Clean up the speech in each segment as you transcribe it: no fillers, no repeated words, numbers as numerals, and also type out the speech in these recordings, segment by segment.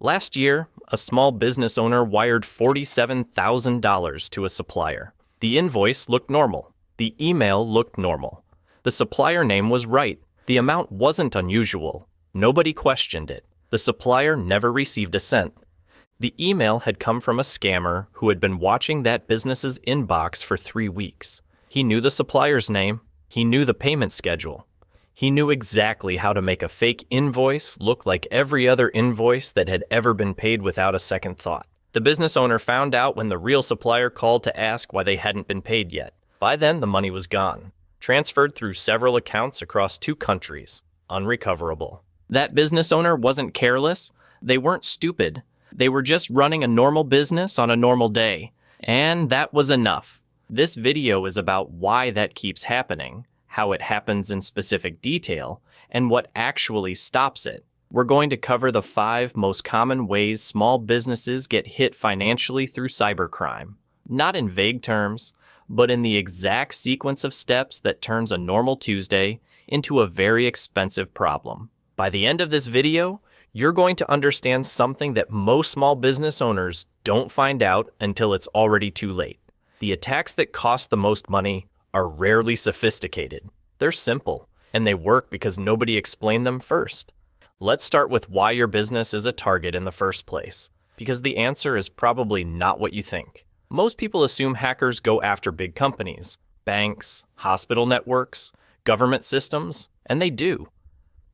Last year, a small business owner wired $47,000 to a supplier. The invoice looked normal. The email looked normal. The supplier name was right. The amount wasn't unusual. Nobody questioned it. The supplier never received a cent. The email had come from a scammer who had been watching that business's inbox for 3 weeks. He knew the supplier's name. He knew the payment schedule. He knew exactly how to make a fake invoice look like every other invoice that had ever been paid without a second thought. The business owner found out when the real supplier called to ask why they hadn't been paid yet. By then, the money was gone, transferred through several accounts across 2 countries, unrecoverable. That business owner wasn't careless. They weren't stupid. They were just running a normal business on a normal day. And that was enough. This video is about why that keeps happening, how it happens in specific detail, and what actually stops it. We're going to cover the 5 most common ways small businesses get hit financially through cybercrime. Not in vague terms, but in the exact sequence of steps that turns a normal Tuesday into a very expensive problem. By the end of this video, you're going to understand something that most small business owners don't find out until it's already too late. The attacks that cost the most money are rarely sophisticated. They're simple, and they work because nobody explained them first. Let's start with why your business is a target in the first place, because the answer is probably not what you think. Most people assume hackers go after big companies, banks, hospital networks, government systems, and they do.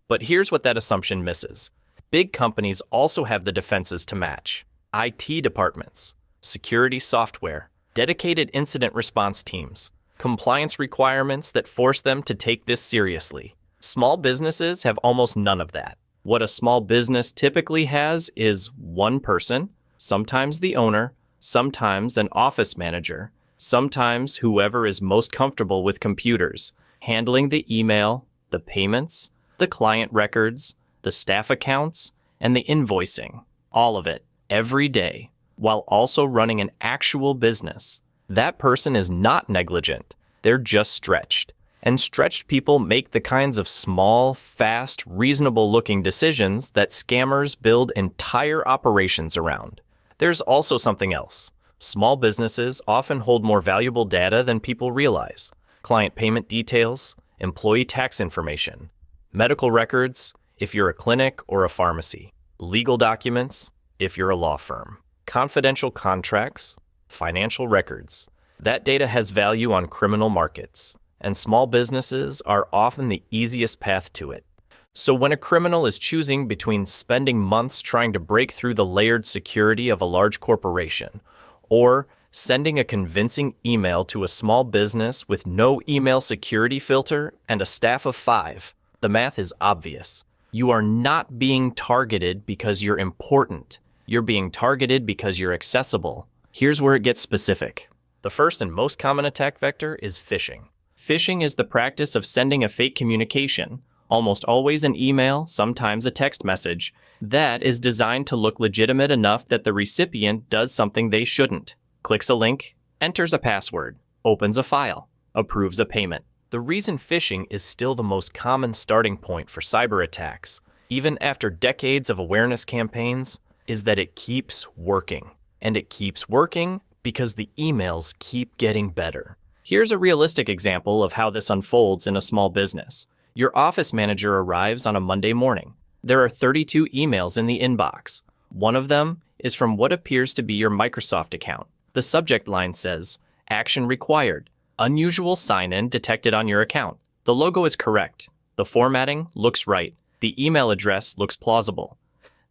But here's what that assumption misses. Big companies also have the defenses to match: IT departments, security software, dedicated incident response teams, compliance requirements that force them to take this seriously. Small businesses have almost none of that. What a small business typically has is one person, sometimes the owner, sometimes an office manager, sometimes whoever is most comfortable with computers, handling the email, the payments, the client records, the staff accounts, and the invoicing. All of it, every day, while also running an actual business. That person is not negligent. They're just stretched. And stretched people make the kinds of small, fast, reasonable-looking decisions that scammers build entire operations around. There's also something else. Small businesses often hold more valuable data than people realize. Client payment details, employee tax information, medical records, if you're a clinic or a pharmacy, legal documents, if you're a law firm, confidential contracts, financial records. That data has value on criminal markets, and small businesses are often the easiest path to it. So when a criminal is choosing between spending months trying to break through the layered security of a large corporation, or sending a convincing email to a small business with no email security filter and a staff of 5, the math is obvious. You are not being targeted because you're important. You're being targeted because you're accessible. Here's where it gets specific. The first and most common attack vector is phishing. Phishing is the practice of sending a fake communication, almost always an email, sometimes a text message, that is designed to look legitimate enough that the recipient does something they shouldn't. Clicks a link, enters a password, opens a file, approves a payment. The reason phishing is still the most common starting point for cyber attacks, even after decades of awareness campaigns, is that it keeps working. And it keeps working because the emails keep getting better. Here's a realistic example of how this unfolds in a small business. Your office manager arrives on a Monday morning. There are 32 emails in the inbox. One of them is from what appears to be your Microsoft account. The subject line says, "Action required. Unusual sign-in detected on your account." The logo is correct. The formatting looks right. The email address looks plausible.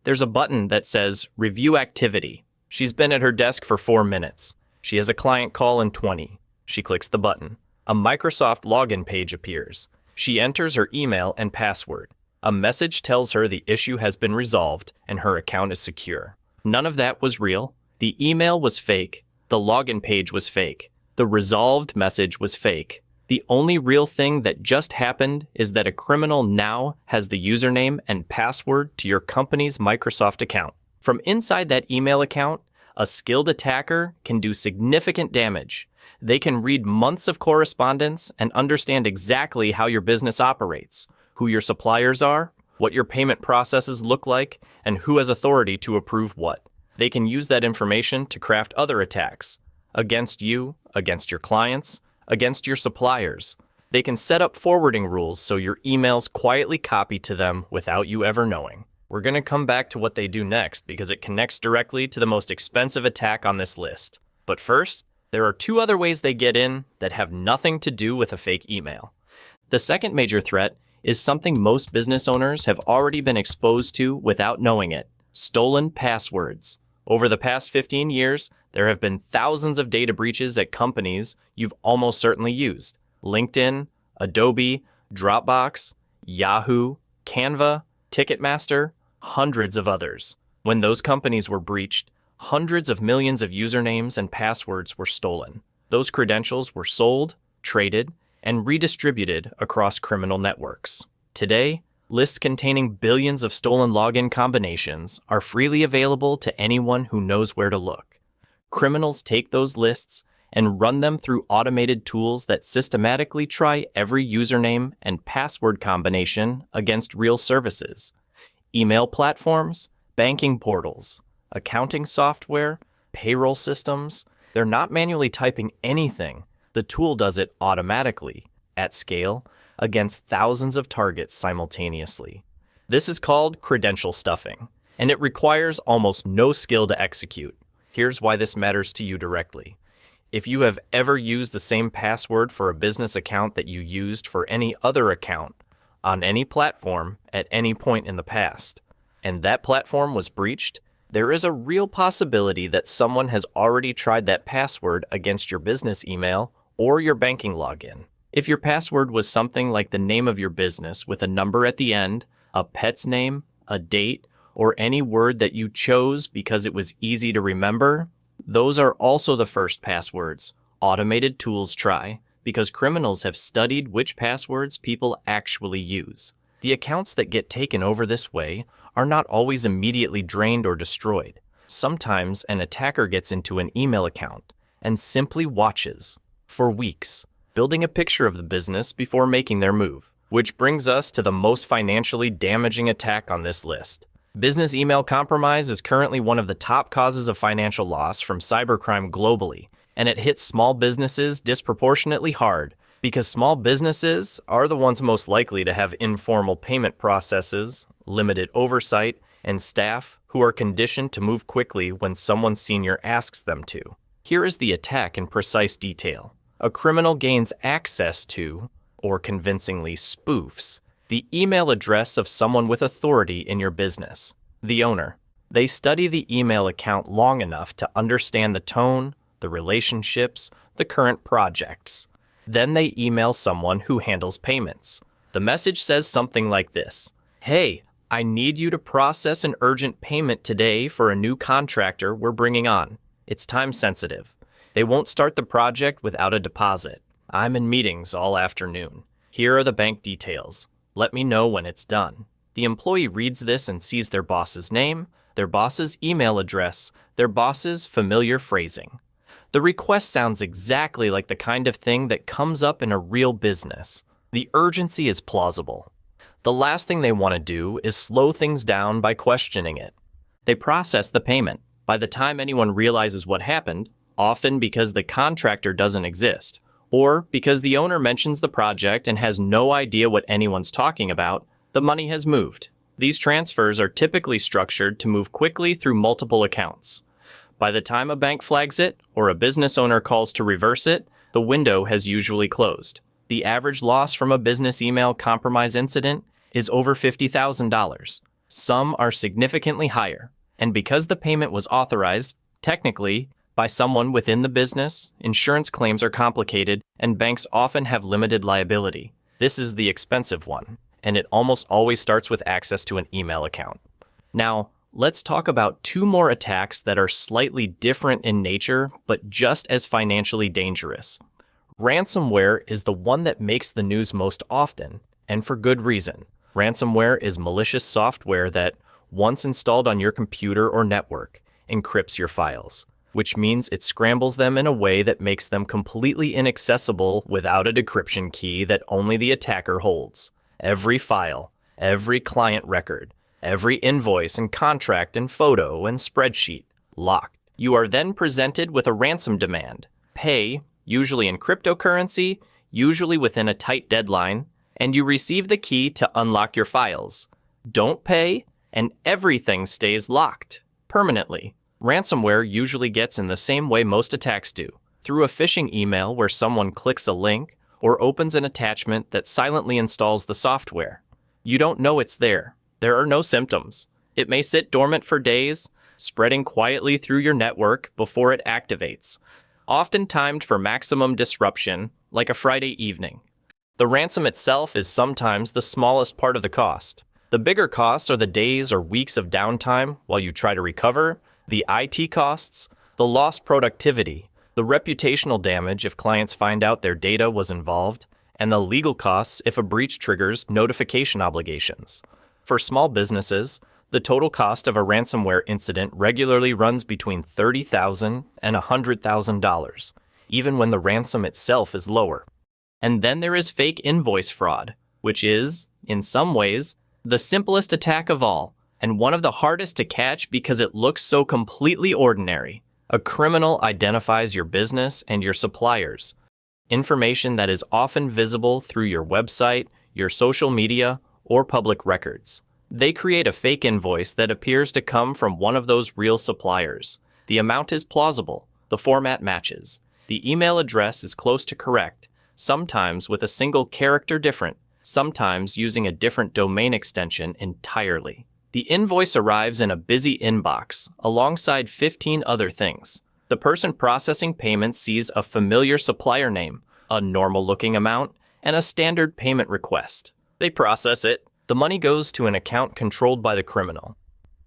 There's a button that says, "Review activity." She's been at her desk for 4 minutes. She has a client call in 20. She clicks the button. A Microsoft login page appears. She enters her email and password. A message tells her the issue has been resolved and her account is secure. None of that was real. The email was fake. The login page was fake. The resolved message was fake. The only real thing that just happened is that a criminal now has the username and password to your company's Microsoft account. From inside that email account, a skilled attacker can do significant damage. They can read months of correspondence and understand exactly how your business operates, who your suppliers are, what your payment processes look like, and who has authority to approve what. They can use that information to craft other attacks against you, against your clients, against your suppliers. They can set up forwarding rules so your emails quietly copy to them without you ever knowing. We're going to come back to what they do next because it connects directly to the most expensive attack on this list. But first, there are two other ways they get in that have nothing to do with a fake email. The second major threat is something most business owners have already been exposed to without knowing it: stolen passwords. Over the past 15 years, there have been thousands of data breaches at companies you've almost certainly used: LinkedIn, Adobe, Dropbox, Yahoo, Canva, Ticketmaster, hundreds of others. When those companies were breached, hundreds of millions of usernames and passwords were stolen. Those credentials were sold, traded, and redistributed across criminal networks. Today, lists containing billions of stolen login combinations are freely available to anyone who knows where to look. Criminals take those lists and run them through automated tools that systematically try every username and password combination against real services: email platforms, banking portals, accounting software, payroll systems. They're not manually typing anything. The tool does it automatically, at scale, against thousands of targets simultaneously. This is called credential stuffing, and it requires almost no skill to execute. Here's why this matters to you directly. If you have ever used the same password for a business account that you used for any other account on any platform at any point in the past, and that platform was breached, there is a real possibility that someone has already tried that password against your business email or your banking login. If your password was something like the name of your business with a number at the end, a pet's name, a date, or any word that you chose because it was easy to remember, those are also the first passwords automated tools try, because criminals have studied which passwords people actually use. The accounts that get taken over this way are not always immediately drained or destroyed. Sometimes an attacker gets into an email account and simply watches for weeks, building a picture of the business before making their move. Which brings us to the most financially damaging attack on this list. Business email compromise is currently one of the top causes of financial loss from cybercrime globally, and it hits small businesses disproportionately hard because small businesses are the ones most likely to have informal payment processes, limited oversight, and staff who are conditioned to move quickly when someone senior asks them to. Here is the attack in precise detail. A criminal gains access to, or convincingly spoofs, the email address of someone with authority in your business, the owner. They study the email account long enough to understand the tone, the relationships, the current projects. Then they email someone who handles payments. The message says something like this: "Hey, I need you to process an urgent payment today for a new contractor we're bringing on. It's time sensitive. They won't start the project without a deposit. I'm in meetings all afternoon. Here are the bank details. Let me know when it's done." The employee reads this and sees their boss's name, their boss's email address, their boss's familiar phrasing. The request sounds exactly like the kind of thing that comes up in a real business. The urgency is plausible. The last thing they want to do is slow things down by questioning it. They process the payment. By the time anyone realizes what happened, often because the contractor doesn't exist, or because the owner mentions the project and has no idea what anyone's talking about, the money has moved. These transfers are typically structured to move quickly through multiple accounts. By the time a bank flags it, or a business owner calls to reverse it, the window has usually closed. The average loss from a business email compromise incident is over $50,000. Some are significantly higher. And because the payment was authorized, technically, by someone within the business, insurance claims are complicated and banks often have limited liability. This is the expensive one, and it almost always starts with access to an email account. Now, let's talk about two more attacks that are slightly different in nature, but just as financially dangerous. Ransomware is the one that makes the news most often, and for good reason. Ransomware is malicious software that, once installed on your computer or network, encrypts your files, which means it scrambles them in a way that makes them completely inaccessible without a decryption key that only the attacker holds. Every file, Every client record, every invoice and contract and photo and spreadsheet, locked. You are then presented with a ransom demand. Pay, usually in cryptocurrency, usually within a tight deadline, and you receive the key to unlock your files. Don't pay, and everything stays locked, permanently. Ransomware usually gets in the same way most attacks do, through a phishing email where someone clicks a link or opens an attachment that silently installs the software. You don't know it's there. There are no symptoms. It may sit dormant for days, spreading quietly through your network before it activates, often timed for maximum disruption, like a Friday evening. The ransom itself is sometimes the smallest part of the cost. The bigger costs are the days or weeks of downtime while you try to recover, the IT costs, the lost productivity, the reputational damage if clients find out their data was involved, and the legal costs if a breach triggers notification obligations. For small businesses, the total cost of a ransomware incident regularly runs between $30,000 and $100,000, even when the ransom itself is lower. And then there is fake invoice fraud, which is, in some ways, the simplest attack of all, and one of the hardest to catch because it looks so completely ordinary. A criminal identifies your business and your suppliers, information that is often visible through your website, your social media, or public records. They create a fake invoice that appears to come from one of those real suppliers. The amount is plausible, the format matches, the email address is close to correct, sometimes with a single character different, sometimes using a different domain extension entirely. The invoice arrives in a busy inbox, alongside 15 other things. The person processing payments sees a familiar supplier name, a normal-looking amount, and a standard payment request. They process it. The money goes to an account controlled by the criminal.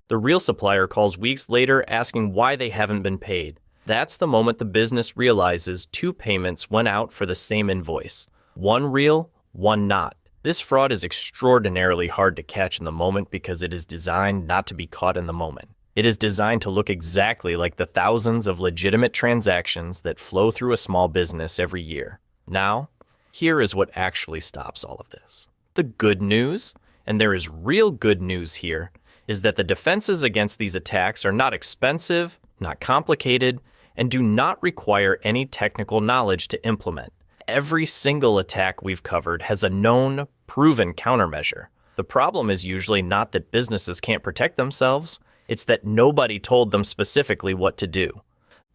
The real supplier calls weeks later asking why they haven't been paid. That's the moment the business realizes two payments went out for the same invoice. One real, one not. This fraud is extraordinarily hard to catch in the moment because it is designed not to be caught in the moment. It is designed to look exactly like the thousands of legitimate transactions that flow through a small business every year. Now, here is what actually stops all of this. The good news, and there is real good news here, is that the defenses against these attacks are not expensive, not complicated, and do not require any technical knowledge to implement. Every single attack we've covered has a known, proven countermeasure. The problem is usually not that businesses can't protect themselves, it's that nobody told them specifically what to do.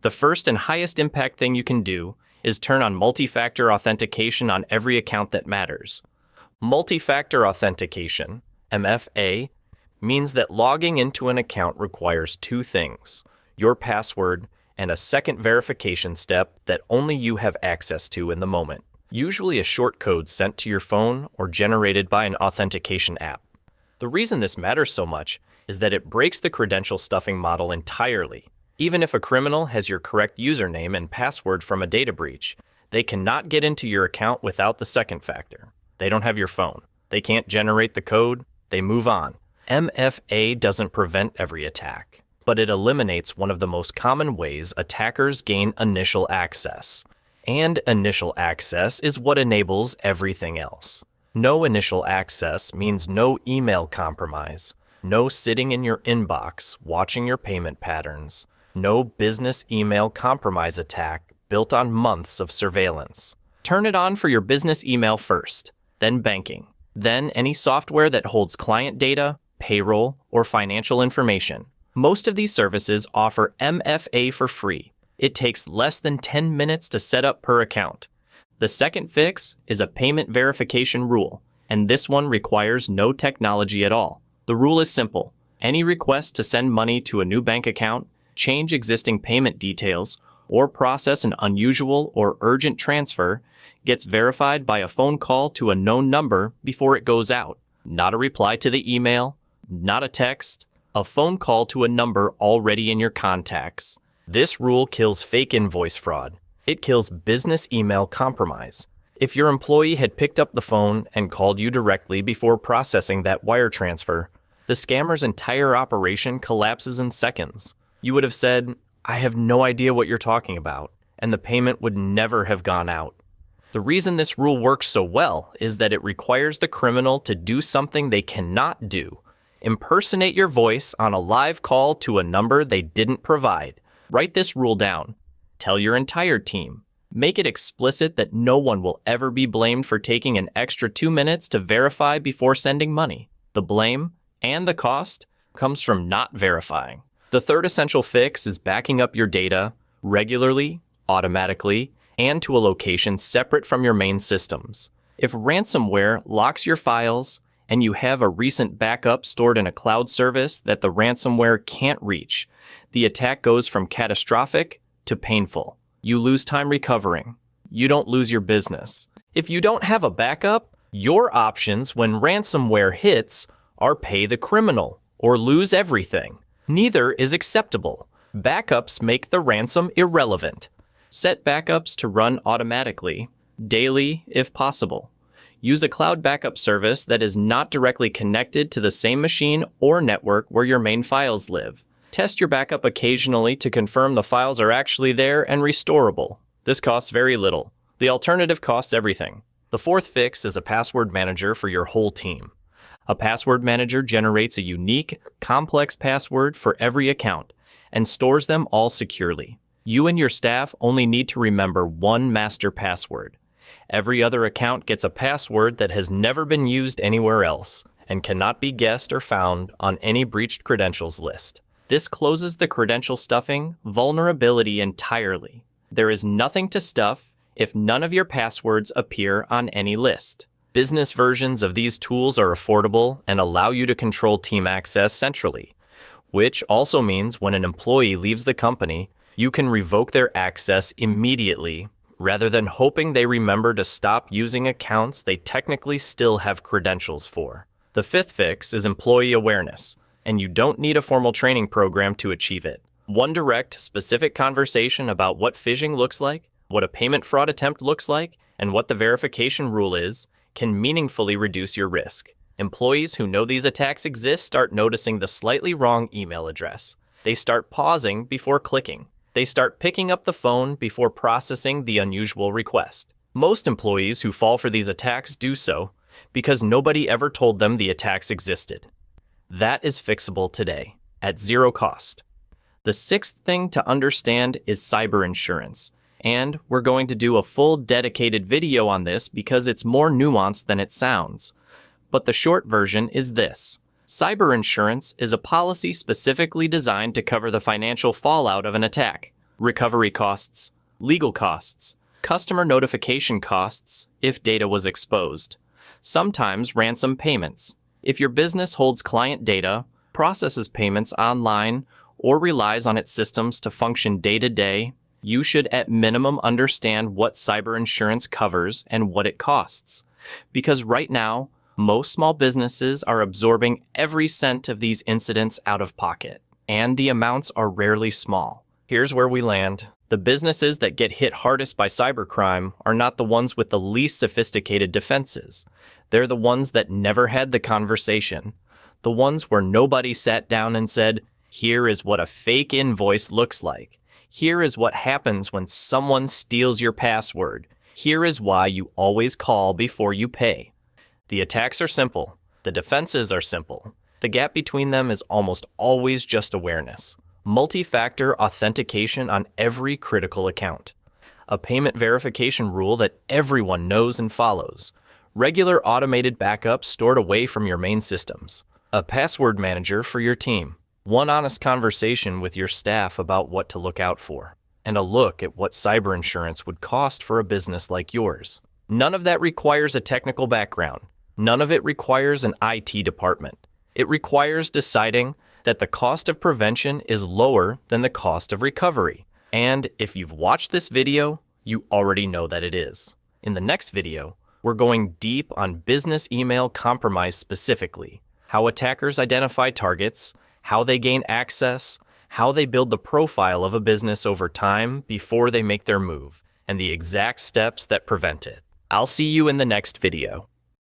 The first and highest impact thing you can do is turn on multi-factor authentication on every account that matters. Multi-factor authentication, MFA, means that logging into an account requires two things: your password and a second verification step that only you have access to in the moment, usually a short code sent to your phone or generated by an authentication app. The reason this matters so much is that it breaks the credential stuffing model entirely. Even if a criminal has your correct username and password from a data breach, they cannot get into your account without the second factor. They don't have your phone. They can't generate the code. They move on. MFA doesn't prevent every attack, but it eliminates one of the most common ways attackers gain initial access. And initial access is what enables everything else. No initial access means no email compromise, no sitting in your inbox watching your payment patterns, no business email compromise attack built on months of surveillance. Turn it on for your business email first, then banking, then any software that holds client data, payroll, or financial information. Most of these services offer MFA for free. It takes less than 10 minutes to set up per account. The second fix is a payment verification rule, and this one requires no technology at all. The rule is simple. Any request to send money to a new bank account, change existing payment details, or process an unusual or urgent transfer gets verified by a phone call to a known number before it goes out. Not a reply to the email, not a text, a phone call to a number already in your contacts. This rule kills fake invoice fraud. It kills business email compromise. If your employee had picked up the phone and called you directly before processing that wire transfer, the scammer's entire operation collapses in seconds. You would have said, "I have no idea what you're talking about," and the payment would never have gone out. The reason this rule works so well is that it requires the criminal to do something they cannot do. Impersonate your voice on a live call to a number they didn't provide. Write this rule down. Tell your entire team. Make it explicit that no one will ever be blamed for taking an extra 2 minutes to verify before sending money. The blame and the cost comes from not verifying. The third essential fix is backing up your data regularly, automatically, and to a location separate from your main systems. If ransomware locks your files and you have a recent backup stored in a cloud service that the ransomware can't reach, the attack goes from catastrophic to painful. You lose time recovering. You don't lose your business. If you don't have a backup, your options when ransomware hits are pay the criminal or lose everything. Neither is acceptable. Backups make the ransom irrelevant. Set backups to run automatically, daily if possible. Use a cloud backup service that is not directly connected to the same machine or network where your main files live. Test your backup occasionally to confirm the files are actually there and restorable. This costs very little. The alternative costs everything. The fourth fix is a password manager for your whole team. A password manager generates a unique, complex password for every account and stores them all securely. You and your staff only need to remember one master password. Every other account gets a password that has never been used anywhere else and cannot be guessed or found on any breached credentials list. This closes the credential stuffing vulnerability entirely. There is nothing to stuff if none of your passwords appear on any list. Business versions of these tools are affordable and allow you to control team access centrally, which also means when an employee leaves the company, you can revoke their access immediately rather than hoping they remember to stop using accounts they technically still have credentials for. The fifth fix is employee awareness, and you don't need a formal training program to achieve it. One direct, specific conversation about what phishing looks like, what a payment fraud attempt looks like, and what the verification rule is can meaningfully reduce your risk. Employees who know these attacks exist start noticing the slightly wrong email address. They start pausing before clicking. They start picking up the phone before processing the unusual request. Most employees who fall for these attacks do so because nobody ever told them the attacks existed. That is fixable today, at zero cost. The sixth thing to understand is cyber insurance, and we're going to do a full dedicated video on this because it's more nuanced than it sounds. But the short version is this. Cyber insurance is a policy specifically designed to cover the financial fallout of an attack, recovery costs, legal costs, customer notification costs if data was exposed, sometimes ransom payments. If your business holds client data, processes payments online, or relies on its systems to function day to day, you should at minimum understand what cyber insurance covers and what it costs. Because right now, most small businesses are absorbing every cent of these incidents out of pocket, and the amounts are rarely small. Here's where we land. The businesses that get hit hardest by cybercrime are not the ones with the least sophisticated defenses. They're the ones that never had the conversation. The ones where nobody sat down and said, here is what a fake invoice looks like. Here is what happens when someone steals your password. Here is why you always call before you pay. The attacks are simple. The defenses are simple. The gap between them is almost always just awareness. Multi-factor authentication on every critical account. A payment verification rule that everyone knows and follows. Regular automated backups stored away from your main systems. A password manager for your team. One honest conversation with your staff about what to look out for. And a look at what cyber insurance would cost for a business like yours. None of that requires a technical background. None of it requires an IT department. It requires deciding that the cost of prevention is lower than the cost of recovery. And if you've watched this video, you already know that it is. In the next video, we're going deep on business email compromise specifically, how attackers identify targets, how they gain access, how they build the profile of a business over time before they make their move, and the exact steps that prevent it. I'll see you in the next video.